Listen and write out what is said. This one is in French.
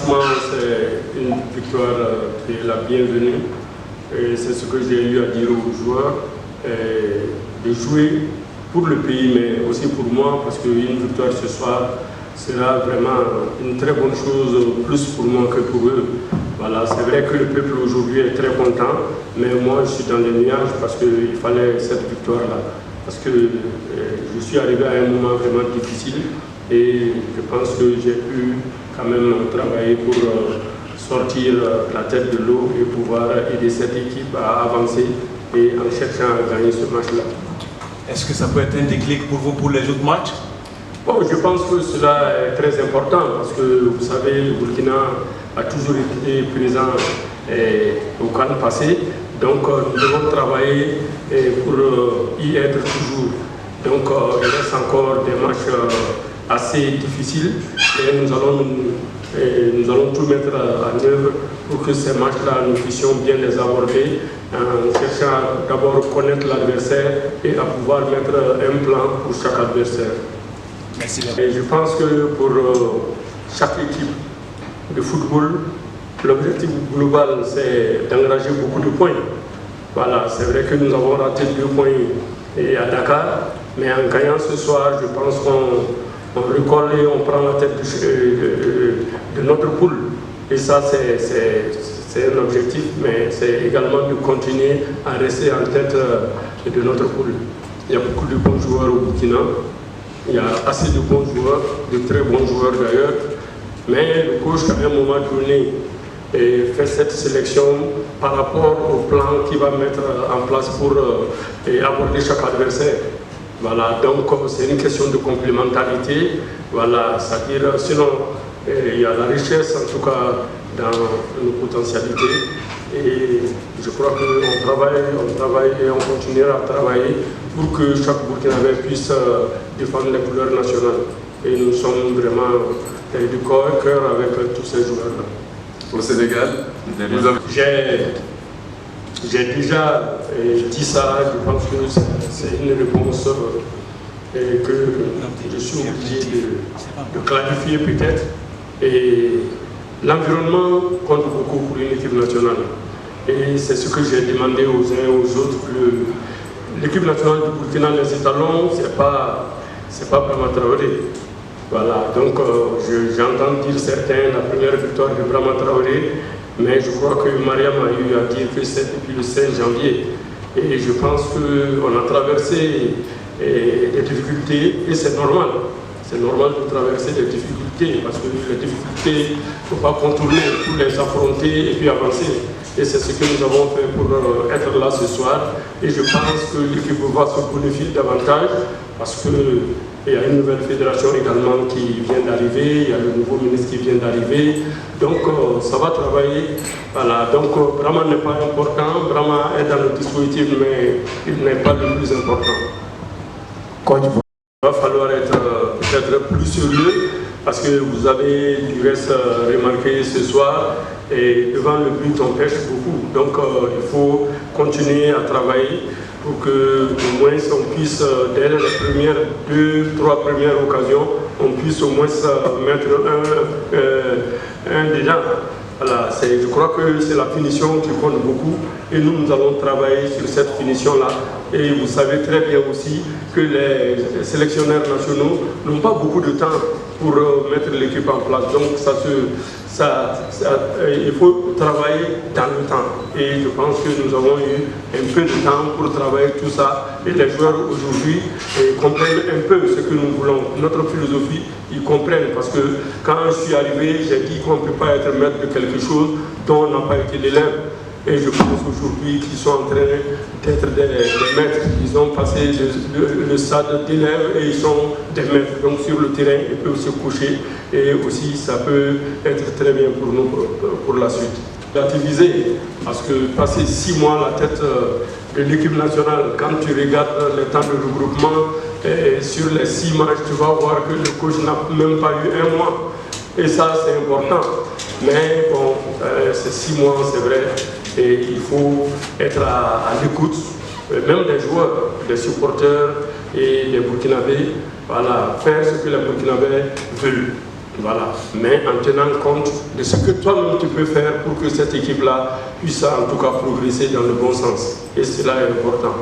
franchement, c'est une victoire qui est la bienvenue. C'est ce que j'ai eu à dire aux joueurs, de jouer pour le pays, mais aussi pour moi, parce qu'une victoire ce soir sera vraiment une très bonne chose, plus pour moi que pour eux. Voilà, c'est vrai que le peuple aujourd'hui est très content, mais moi je suis dans les nuages parce qu'il fallait cette victoire-là. Parce que je suis arrivé à un moment vraiment difficile et je pense que j'ai pu quand même travailler pour sortir la tête de l'eau et pouvoir aider cette équipe à avancer et en cherchant à gagner ce match-là. Est-ce que ça peut être un déclic pour vous pour les autres matchs? Bon, je pense que cela est très important parce que vous savez, le Burkina a toujours été présent au CAN passé. Donc nous devons travailler pour y être toujours. Donc il reste encore des matchs assez difficiles et nous allons tout mettre en œuvre pour que ces matchs-là, nous puissions bien les aborder en cherchant d'abord à connaître l'adversaire et à pouvoir mettre un plan pour chaque adversaire. Merci. Et je pense que pour chaque équipe de football, l'objectif global, c'est d'engager beaucoup de points. Voilà, c'est vrai que nous avons raté 2 points à Dakar, mais en gagnant ce soir, je pense qu'on recolle et on prend la tête de notre poule. Et ça, c'est un objectif, mais c'est également de continuer à rester en tête de notre poule. Il y a beaucoup de bons joueurs au Burkina. Il y a assez de bons joueurs, de très bons joueurs d'ailleurs, mais le coach à un moment donné fait cette sélection par rapport au plan qu'il va mettre en place pour aborder chaque adversaire. Voilà, donc c'est une question de complémentarité, voilà, c'est-à-dire sinon il y a la richesse en tout cas dans nos potentialités et je crois qu'on travaille et on continuera à travailler pour que chaque Burkinabé puisse défendre les couleurs nationales. Et nous sommes vraiment du corps et cœur avec tous ces joueurs-là. Au Sénégal, j'ai déjà dit ça, je pense que c'est une réponse que je suis obligé de clarifier peut-être. Et l'environnement compte beaucoup pour une équipe nationale. Et c'est ce que j'ai demandé aux uns et aux autres. L'équipe nationale du Burkina, les étalons, c'est pas Brahma Traoré. Voilà, donc j'entends dire certains la première victoire de Brahma Traoré, mais je crois que Mariam a eu à dire que c'est depuis le 16 janvier. Et je pense qu'on a traversé des difficultés et c'est normal. C'est normal de traverser des difficultés parce que les difficultés, il ne faut pas contourner, il faut les affronter et puis avancer. Et c'est ce que nous avons fait pour être là ce soir. Et je pense que l'équipe va se bonifier davantage parce qu'il y a une nouvelle fédération également qui vient d'arriver, il y a le nouveau ministre qui vient d'arriver. Donc ça va travailler. Voilà. Donc Brahma n'est pas important, Brahma est dans le dispositif, mais il n'est pas le plus important. Il va falloir être peut-être plus sérieux parce que vous avez du reste remarqué ce soir et devant le but on pêche beaucoup. Donc il faut continuer à travailler pour que au moins on puisse, dès les premières 2-3 premières occasions, on puisse au moins mettre un dedans. Voilà, je crois que c'est la finition qui compte beaucoup et nous allons travailler sur cette finition-là. Et vous savez très bien aussi que les sélectionneurs nationaux n'ont pas beaucoup de temps pour mettre l'équipe en place. Donc il faut travailler dans le temps. Et je pense que nous avons eu un peu de temps pour travailler tout ça. Et les joueurs aujourd'hui comprennent un peu ce que nous voulons. Notre philosophie, ils comprennent. Parce que quand je suis arrivé, j'ai dit qu'on ne peut pas être maître de quelque chose dont on n'a pas été l'élève. Et je pense aujourd'hui qu'ils sont en train d'être des maîtres. Ils ont passé le stade d'élèves et ils sont des maîtres. Donc sur le terrain, ils peuvent se coucher et aussi ça peut être très bien pour nous pour la suite. Relativiser, parce que passer 6 mois à la tête de l'équipe nationale, quand tu regardes les temps de regroupement, sur les 6 matchs, tu vas voir que le coach n'a même pas eu 1 mois. Et ça, c'est important. Mais bon, ces 6 mois, c'est vrai. Et il faut être à l'écoute, même des joueurs, des supporters et des Burkinabés, voilà, faire ce que les Burkinabés veulent. Voilà, mais en tenant compte de ce que toi-même tu peux faire pour que cette équipe-là puisse en tout cas progresser dans le bon sens. Et cela est important.